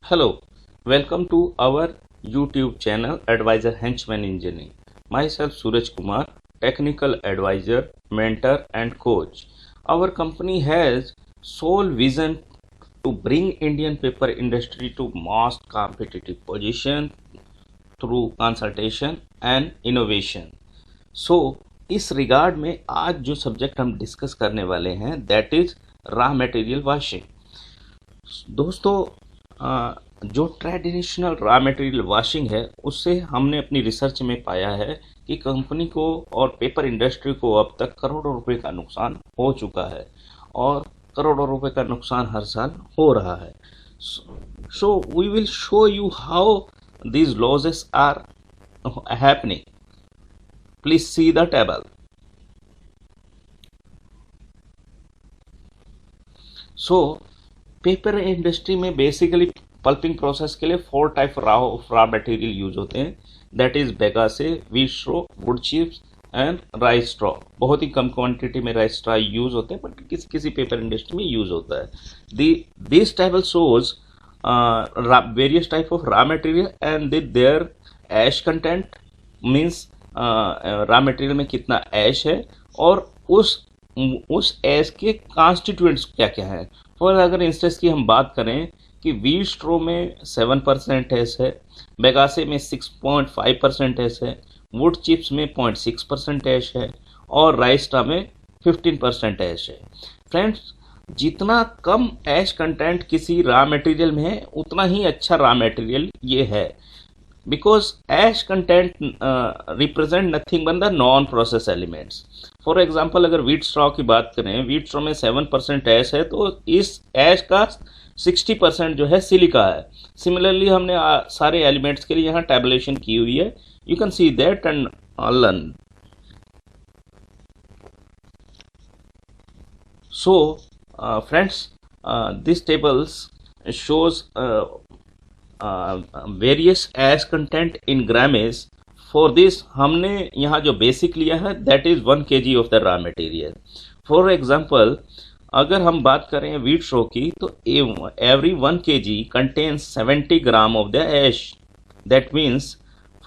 Hello, welcome to our YouTube channel Advisor Henchman Engineering. Myself Suraj Kumar, technical advisor, mentor and coach. Our company has sole vision to bring Indian paper industry to most competitive position through consultation and innovation. So इस regard में आज जो subject हम discuss करने वाले हैं that is raw material washing. दोस्तों, जो ट्रेडिशनल रॉ मटेरियल वॉशिंग है उससे हमने अपनी रिसर्च में पाया है कि कंपनी को और पेपर इंडस्ट्री को अब तक करोड़ों रुपए का नुकसान हो चुका है और करोड़ों रुपए का नुकसान हर साल हो रहा है। So we will show you how these losses are happening. Please see the table. So paper industry में बेसिकली पल्पिंग प्रोसेस के लिए 4 टाइप रॉ मटेरियल यूज होते हैं, that is bagasse, wheat straw, wood chips and rice straw. बहुत ही कम quantity में rice straw use होते हैं बट किसी किसी पेपर इंडस्ट्री में यूज होता है। This table shows various type of raw material and their ash content means raw material में कितना ash है और उस ash के constituents क्या क्या है। फॉर अगर इंस्टेंस की हम बात करें कि व्हीट स्ट्रो में 7% एश है, बेगासे में 6.5% एश है, वुड चिप्स में 0.6% एश है और राइस स्ट्रॉ में 15% एश है। फ्रेंड्स, जितना कम ऐश कंटेंट किसी रॉ मटेरियल में है उतना ही अच्छा रॉ मटेरियल ये है, because ash content represent nothing but the non process elements. For example अगर व्हीट स्ट्रॉ की बात करें, व्हीट स्ट्रॉ में 7% ऐश है तो इस ऐश का 60% जो है सिलिका है। सिमिलरली हमने सारे एलिमेंट्स के लिए यहाँ टैबुलेशन की हुई है, you can see that and learn. So friends, this tables shows various ash content in grammage. For this हमने यहाँ जो बेसिक लिया है that is 1 kg of the raw material. For example, अगर हम बात करें व्हीट स्ट्रॉ की तो every 1 kg contains 70 gram of the ash. That means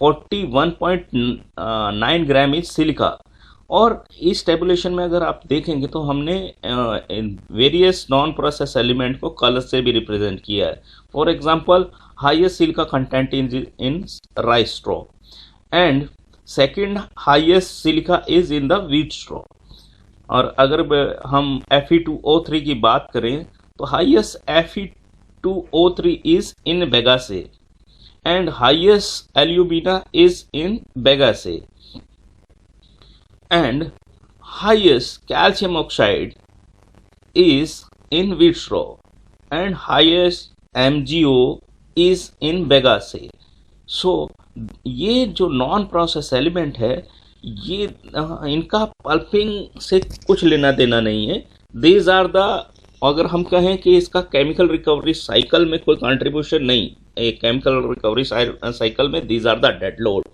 41.9 gram is silica. और इस टेबुलेशन में अगर आप देखेंगे तो हमने वेरियस नॉन प्रोसेस एलिमेंट को कलर से भी रिप्रेजेंट किया है। For example, highest silica content in rice straw and second highest silica is in the wheat straw. और अगर हम Fe2O3 की बात करें तो highest Fe2O3 is in bagasse and highest alumina is in bagasse and highest calcium oxide is in wheat straw and highest MgO is in Bagasse. So ये जो non process element है ये इनका पल्पिंग से कुछ लेना देना नहीं है। दीज आर द, अगर हम कहें कि इसका केमिकल रिकवरी साइकिल में कोई कंट्रीब्यूशन नहीं, एक केमिकल रिकवरी साइकिल में these are the dead load.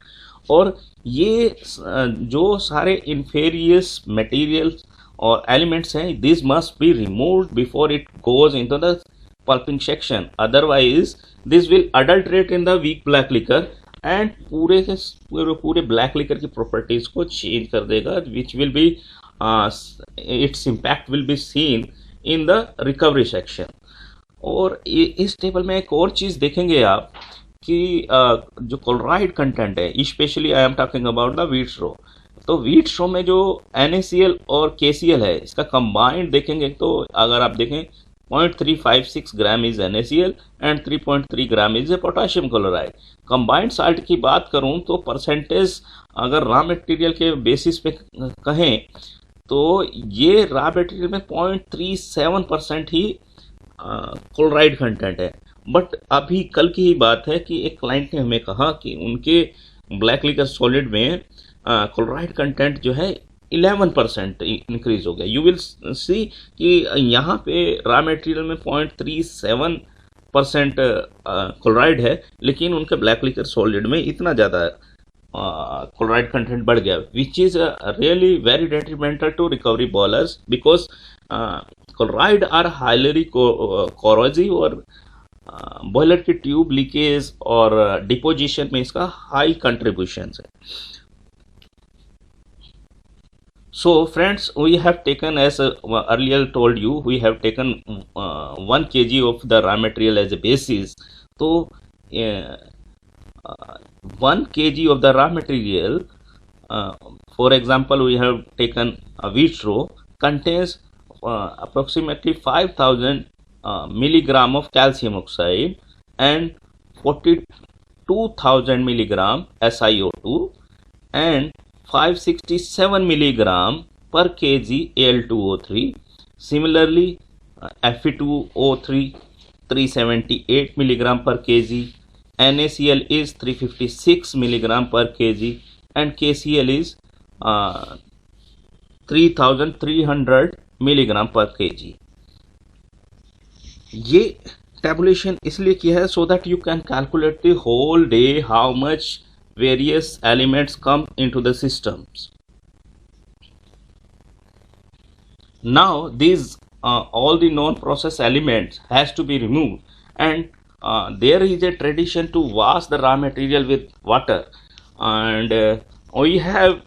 और ये जो सारे इन्फेरियस मटेरियल्स और एलिमेंट्स हैं this must be removed before it goes into the pulping section, otherwise this will adulterate in the weak black liquor and पूरे black liquor की प्रॉपर्टीज को चेंज कर देगा, which will be its impact will be seen in the recovery section. और इस table में एक और चीज देखेंगे आप कि जो क्लोराइड कंटेंट है, specially I am talking about the wheat straw, तो व्हीट स्ट्रॉ में जो NaCl और KCl है इसका कंबाइंड देखेंगे तो अगर आप देखें 0.356 gram is NaCl and 3.3 gram is potassium chloride. Combined salt की बात करूं तो परसेंटेज अगर रॉ मटेरियल के बेसिस पे कहें तो ये रॉ मटेरियल में 0.37% ही क्लोराइड कंटेंट है। बट अभी कल की ही बात है कि एक क्लाइंट ने हमें कहा कि उनके ब्लैक लिकर सॉलिड में क्लोराइड कंटेंट जो है 11% इंक्रीज हो गया। यू विल सी कि यहाँ पे रॉ मटेरियल में 0.37% क्लोराइड है लेकिन उनके ब्लैक लिकर सॉलिड में इतना ज़्यादा क्लोराइड कंटेंट बढ़ गया, which is really very detrimental to recovery boilers because chloride are highly corrosive और बॉयलर की ट्यूब लीकेज और डिपोजिशन में इसका हाई कंट्रीब्यूशन है. So friends, we have taken, as earlier told you, we have taken 1 kg of the raw material as a basis. So 1 kg of the raw material, for example, we have taken a wheat row, contains approximately 5000 milligram of calcium oxide and 42,000 milligram SiO2 and 567 milligram per kg Al2O3. Similarly, Fe2O3 378 milligram per kg, NaCl is 356 milligram per kg, and KCl is 3300 milligram per kg. ये tabulation इसलिए किया है so that you can calculate the whole day how much various elements come into the systems. Now these all the non-process elements has to be removed, and there is a tradition to wash the raw material with water, and we have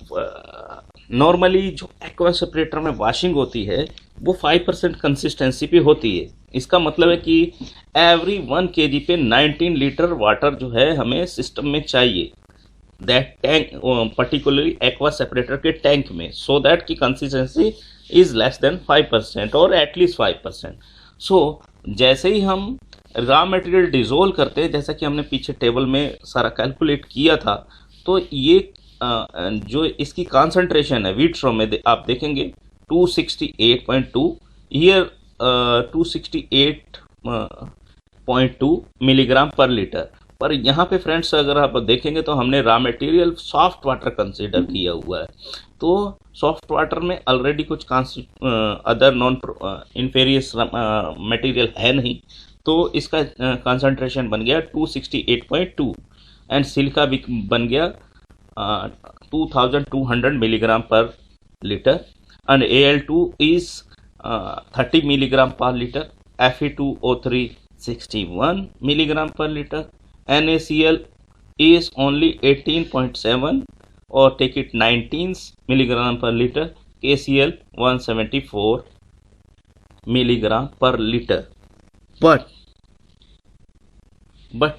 normally जो aqua separator में washing होती है वो 5% consistency पे होती है. इसका मतलब है कि एवरी 1 kg पे 19 लीटर वाटर जो है हमें सिस्टम में चाहिए, that tank particularly aqua separator के टैंक में, सो दैट की कंसिस्टेंसी इज लेस देन 5% और एटलीस्ट 5%. सो जैसे ही हम रॉ मटेरियल डिजोल्व करते हैं, जैसा कि हमने पीछे टेबल में सारा कैलकुलेट किया था, तो ये जो इसकी कॉन्सेंट्रेशन है व्हीट रॉ में आप देखेंगे 268.2, ईयर 268.2 मिलीग्राम पर लीटर. पर यहाँ पे फ्रेंड्स अगर आप देखेंगे तो हमने raw material soft water consider किया हुआ है. तो सॉफ्ट वाटर में ऑलरेडी कुछ अदर नॉन इन्फेरियस मटेरियल है नहीं, तो इसका कंसंट्रेशन बन गया 268.2 एंड सिलिका भी बन गया 2200 milligram per liter, and Al2 is 30 milligram per liter, Fe2O3 61 milligram per liter, NaCl is only 18.7 or take it 19 milligram per liter, KCl 174 milligram per liter. But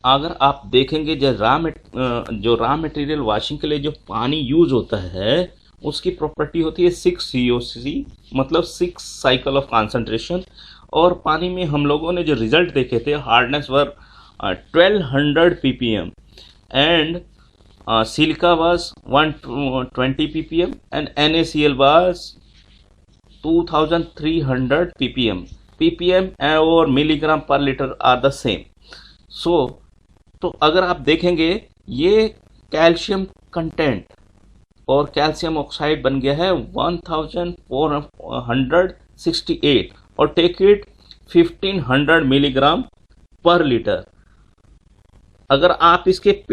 अगर आप देखेंगे जो रॉ मटेरियल वॉशिंग के लिए जो पानी यूज होता है उसकी प्रॉपर्टी होती है 6 COC, मतलब 6 साइकिल ऑफ कंसंट्रेशन. और पानी में हम लोगों ने जो रिजल्ट देखे थे, hardness were 1200 ppm and silica was 120 ppm and NaCl was 2300 ppm और मिलीग्राम पर लीटर आर द सेम. तो अगर आप देखेंगे ये कैल्शियम कंटेंट और कैल्शियम ऑक्साइड बन गया है 1468 और टेक इट 1500 मिलीग्राम पर लीटर. अगर आप इसके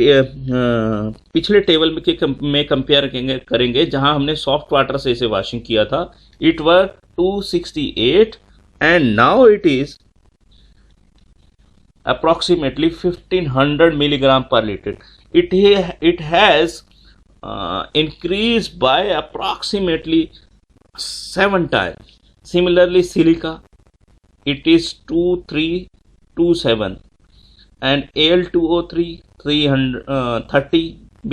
पिछले टेबल में कंपेयर करेंगे जहां हमने सॉफ्ट वाटर से इसे वॉशिंग किया था, it were 268 and now it is approximately 1500 milligram per liter. It has increased by approximately 7 times. Similarly, silica, it is 2327 and Al2O3 330,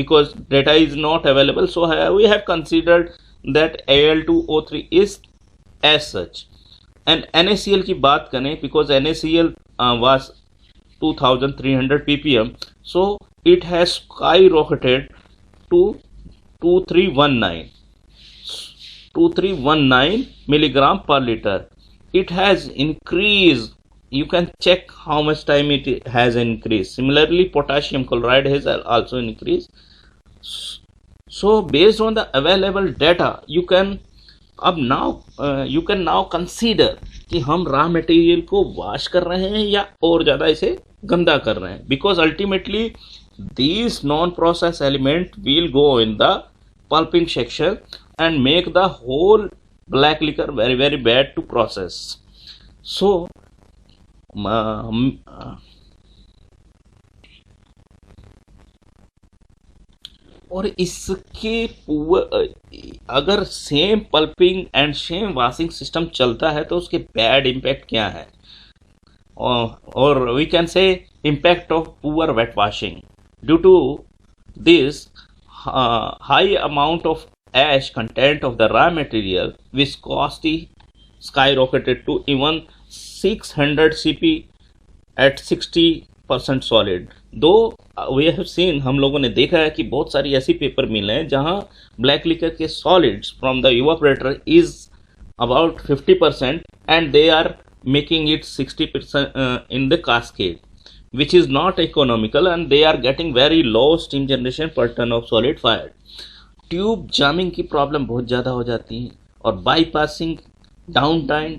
because data is not available, so we have considered that Al2O3 is as such. And NaCl की बात करें, because NaCl was 2300 ppm, so it has skyrocketed to 2319 milligram per liter. It has increased. You can check how much time it has increased. Similarly, potassium chloride has also increased. So based on the available data, you can now consider कि हम raw material को wash कर रहे हैं या और ज़्यादा इसे गंदा कर रहे हैं, because ultimately these non-process element will go in the pulping section and make the whole black liquor very very bad to process. So और इसके अगर same pulping and same washing system चलता है तो उसके बैड इम्पैक्ट क्या है, or we can say impact of poor wet washing. Due to this high amount of ash content of the raw material, viscosity skyrocketed to even 600 cp at 60% solid. दो we have seen, हम लोगों ने देखा है कि बहुत सारी ऐसी पेपर मिल हैं जहां ब्लैक लिकर के solids from the evaporator is about 50% and they are making it 60% in the cascade, which is not economical, and they are getting very low steam generation per ton of solid fired. Tube jamming की problem बहुत ज़्यादा हो जाती है और bypassing down time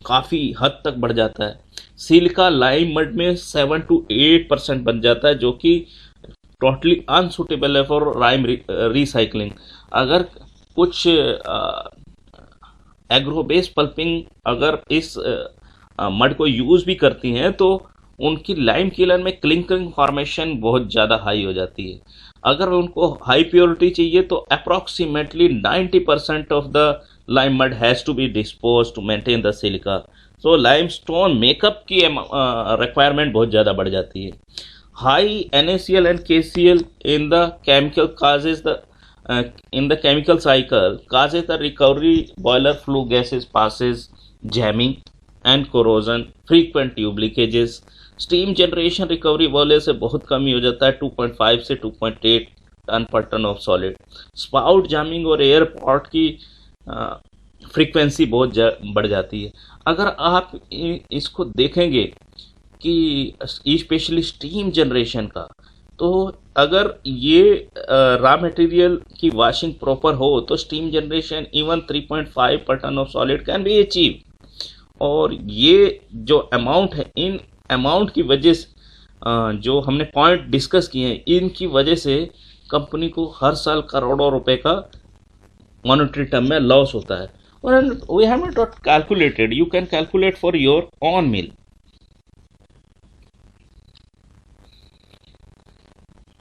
काफ़ी हद तक बढ़ जाता है। सिलिका लाइम मड में 7 to 8% बन जाता है, जो कि टोटली अनसुटेबल है फॉर लाइम रिसाइकलिंग। अगर कुछ एग्रोबेस पल्पिंग अगर इस मड को यूज़ भी करती हैं तो उनकी लाइम किलर में क्लिंकरिंग फॉर्मेशन बहुत ज़्यादा हाई हो जाती है। अगर उनको हाई प्योरिटी चाहिए तो approximately 90% of the lime mud has to be dispose to maintain the silica. So limestone makeup की रिक्वायरमेंट बहुत ज़्यादा बढ़ जाती है। High NaCl and KCl in the chemical causes the in the chemical cycle causes the recovery boiler flue gases passes, jamming and corrosion, frequent tube leakages। Steam generation recovery वाले से बहुत कमी हो जाता है, 2.5 से 2.8 ton per ton of solid. Spout jamming और air port की फ्रीक्वेंसी बहुत बढ़ जाती है। अगर आप इसको देखेंगे कि स्पेशली स्टीम जनरेशन का, तो अगर ये रॉ मटेरियल की वॉशिंग प्रॉपर हो तो steam generation even 3.5 per ton of solid can be achieve. और ये जो अमाउंट है, इन अमाउंट की वजह से जो हमने पॉइंट डिस्कस किए हैं, इनकी वजह से कंपनी को हर साल करोड़ों रुपए का मॉनेटरी टर्म में लॉस होता है। और we have not calculated, you can calculate for your own mill.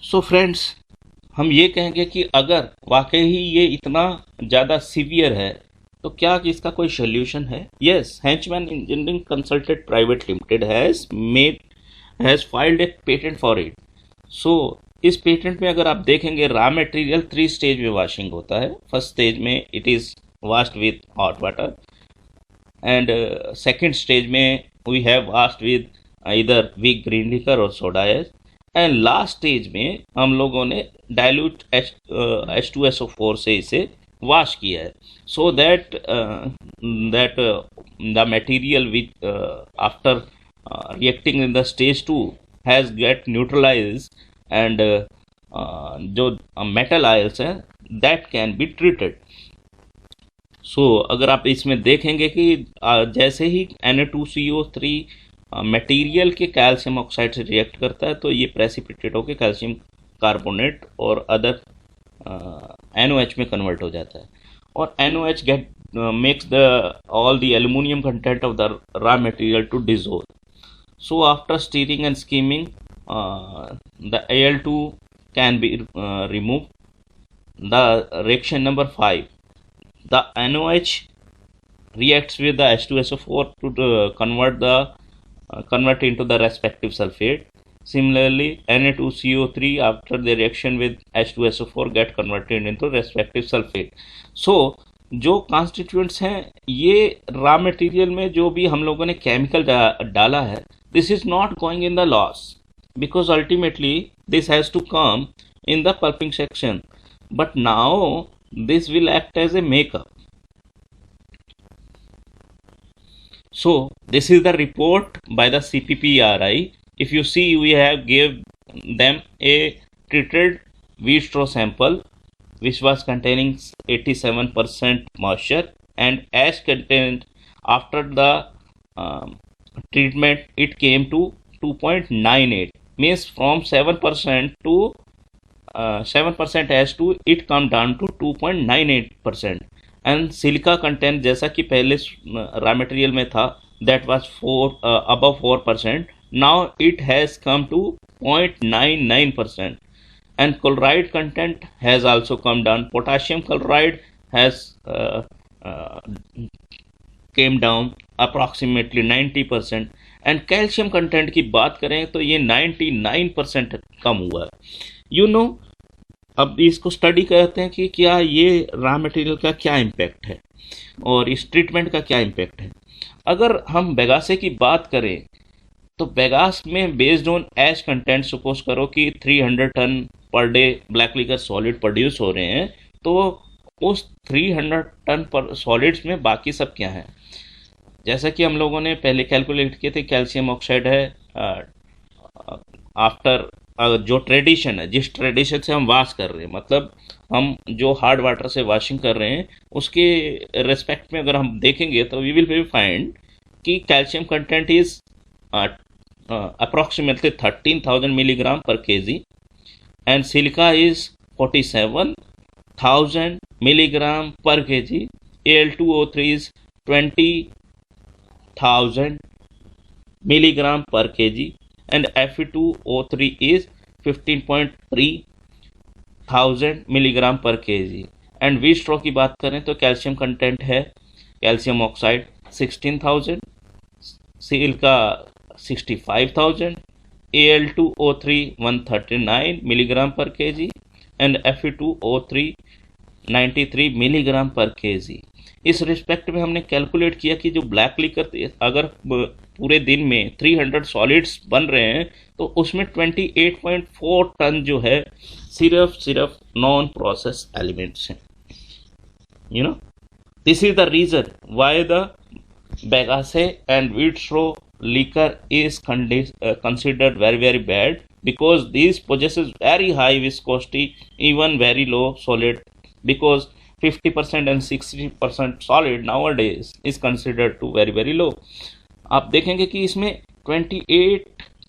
So friends, हम ये कहेंगे कि अगर वाकई ही ये इतना ज़्यादा सीवियर है तो क्या इसका कोई सोल्यूशन है? Yes, Henchman engineering consultant private limited has filed a patent for it. So इस पेटेंट में अगर आप देखेंगे, रॉ मटेरियल 3 स्टेज में वॉशिंग होता है। फर्स्ट स्टेज में it is washed with hot water, and second stage में we have washed with either weak green liquor और soda ash, and last stage में हम लोगों ने डाइल्यूट H2SO4 से इसे वॉश किया है, so that the material which after reacting in the stage 2 has get neutralize, and जो मेटल आयल्स हैं that can be treated. So अगर आप इसमें देखेंगे कि जैसे ही Na2CO3 मटेरियल के कैल्शियम ऑक्साइड से रिएक्ट करता है तो ये प्रेसिपिटेट होकर कैल्शियम कार्बोनेट और अदर NOH में कन्वर्ट हो जाता है, और NOH get makes the all the aluminium content of the raw material to dissolve. So after stirring and skimming the Al2 can be removed. The reaction number 5, the NOH reacts with the H2SO4 to convert into the respective sulfate. Similarly, Na2CO3 after the reaction with H2SO4 get converted into respective sulfate. So जो constituents हैं ये raw material में जो भी हम लोगों ने chemical डाला है, this is not going in the loss because ultimately this has to come in the pulping section, but now this will act as a makeup. So this is the report by the CPPRI. If you see, we have gave them a treated wheat straw sample which was containing 87% moisture, and ash content after the treatment it came to 2.98, means from 7% to 7% ash to it come down to 2.98%, and silica content जैसा कि पहले raw material में था that was above 4%. Now it has come to 0.99%. And chloride content has also come down. Potassium chloride has uh, came down approximately 90%. And calcium content की बात करें तो ये 99% कम हुआ है. यू नो, अब इसको स्टडी करते हैं कि क्या ये रॉ मटेरियल का क्या इम्पैक्ट है और इस ट्रीटमेंट का क्या इम्पैक्ट है. अगर हम बेगासे की बात करें तो बेगास में based on ash content, suppose करो कि 300 ton per day black liquor solid produce हो रहे हैं, तो उस 300 टन पर सॉलिड्स में बाकी सब क्या है. जैसा कि हम लोगों ने पहले कैलकुलेट किए थे, कैल्शियम ऑक्साइड है आफ्टर जो ट्रेडिशन है, जिस ट्रेडिशन से हम वॉश कर रहे हैं, मतलब हम जो हार्ड वाटर से वॉशिंग कर रहे हैं उसके रेस्पेक्ट में अगर हम देखेंगे तो वी विल फाइंड कि calcium content is approximately 13,000 milligram per kg and silica is 47,000 milligram per kg. Al2O3 is 20,000 milligram per kg and Fe2O3 is 15.3 thousand milligram per kg. And wheat straw की बात करें तो calcium content है calcium oxide 16,000, silica 65,000, Al2O3 139 milligram per kg and Fe2O3 93 milligram per kg. इस respect में हमने calculate किया कि जो ब्लैक लिकर अगर पूरे दिन में 300 सॉलिड्स बन रहे हैं तो उसमें 28.4 टन जो है सिर्फ नॉन प्रोसेस एलिमेंट्स हैं. You know, this is the reason why the bagasse and wheat straw liquor is considered very bad, because these possesses very high viscosity, even very low solid, because 50% and 60% solid nowadays is considered to very low. आप देखेंगे कि इसमें 28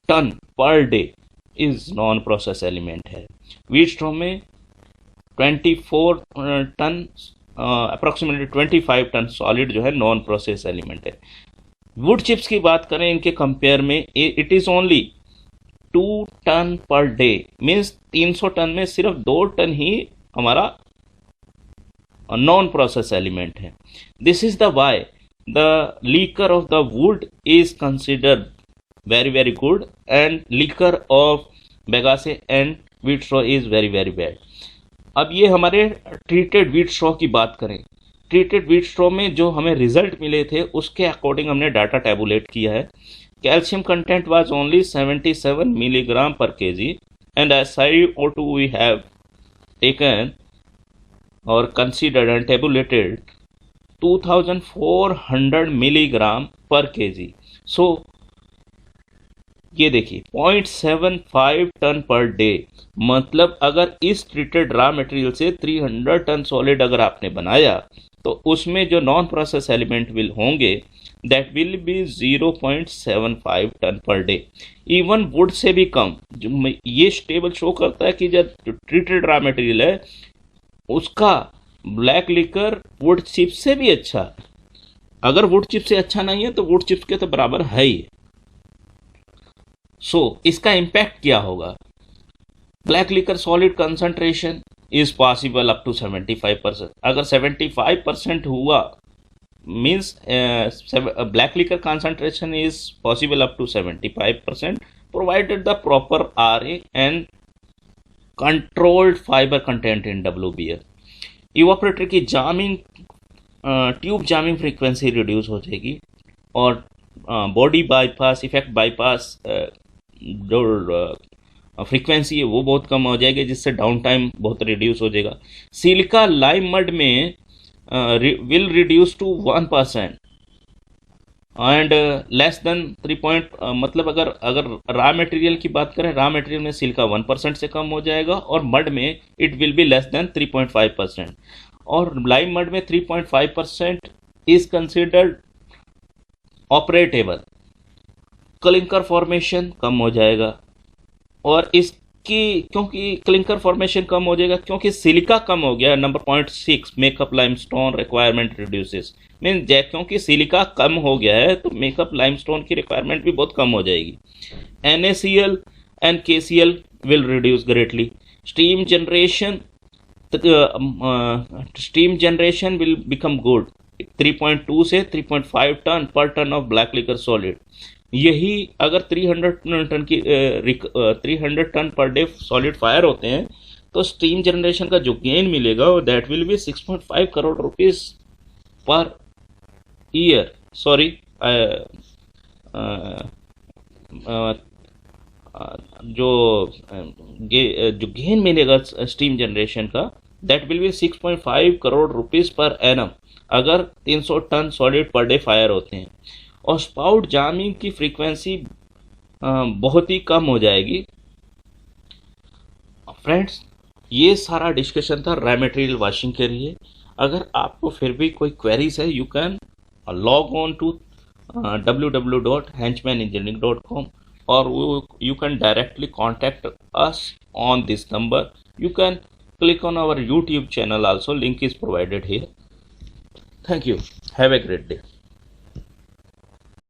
ton per day is non process element है. Wheat straw में 24 ton approximately 25 ton solid जो है non process element है. Wood chips की बात करें इनके कंपेयर में, it is only 2 ton per day, means 300 ton में सिर्फ 2 टन ही हमारा नॉन प्रोसेस एलिमेंट है. This is the why the liquor of the wood is considered very good and liquor of bagasse and wheat straw is very bad. अब ये हमारे treated वीटस्ट्रो की बात करें, ट्रीटेड वीटस्ट्रो में जो हमें रिजल्ट मिले थे उसके अकॉर्डिंग हमने डाटा टैबुलेट किया है. Calcium content was only 77 milligram per KG and SiO2 we have taken और considered and tabulated 2400 milligram per KG. So ये देखिए 0.75 टन पर डे, मतलब अगर इस ट्रीटेड रॉ मटेरियल से 300 टन सॉलिड अगर आपने बनाया तो उसमें जो नॉन प्रोसेस एलिमेंट विल होंगे that will be 0.75 ton per day. Even wood से भी कम. जो ये टेबल शो करता है कि जब ट्रीटेड रॉ मटेरियल है उसका ब्लैक लिकर वुड चिप से भी अच्छा. अगर वुड चिप से अच्छा नहीं है तो वुड चिप्स के तो बराबर है ही. सो इसका इम्पैक्ट क्या होगा? Black liquor solid concentration is possible up to 75%. अगर 75% हुआ means black liquor concentration is possible up to 75% provided the proper RA and controlled fibre content in WBF. Evaporator की jamming tube jamming frequency reduce हो जाएगी और body bypass effect bypass जो frequency है वो बहुत कम हो जाएगी, जिससे डाउन टाइम बहुत रिड्यूस हो जाएगा. सिलिका लाइम मड में will reduce to 1% and less than 3 मतलब अगर रॉ मटेरियल की बात करें, रॉ मटेरियल में सिलिका 1% से कम हो जाएगा और मड में it will be less than 3.5%. और लाइम मड में 3.5% is considered operatable. Clinker formation कम हो जाएगा और इस कि क्योंकि क्लिंकर फॉर्मेशन कम हो जाएगा, क्योंकि सिलिका कम हो गया। Number point 6, makeup limestone requirement reduces, mean क्योंकि सिलिका कम हो गया है तो मेकअप लाइमस्टोन की रिक्वायरमेंट भी बहुत कम हो जाएगी। NaCl and KCl will reduce greatly. Steam generation will become good, 3.2 से 3.5 ton per ton of black liquor solid. यही अगर 300 ton per day solid fire होते हैं तो स्टीम जनरेशन का जो गेन मिलेगा that will be 6.5 crore rupees per year. Sorry, जो गेन मिलेगा स्टीम जनरेशन का that will be 6.5 crore rupees per annum अगर 300 ton solid per day fire होते हैं। और स्पाउट जामिंग की फ्रीक्वेंसी बहुत ही कम हो जाएगी। फ्रेंड्स, ये सारा डिस्कशन था रॉ मटेरियल वॉशिंग के लिए। अगर आपको फिर भी कोई क्वेरीज है, you can log on to www.henchmanengineering.com or you can directly contact us on this number. You can click on our YouTube channel also, link is provided here. Thank you. Have a great day.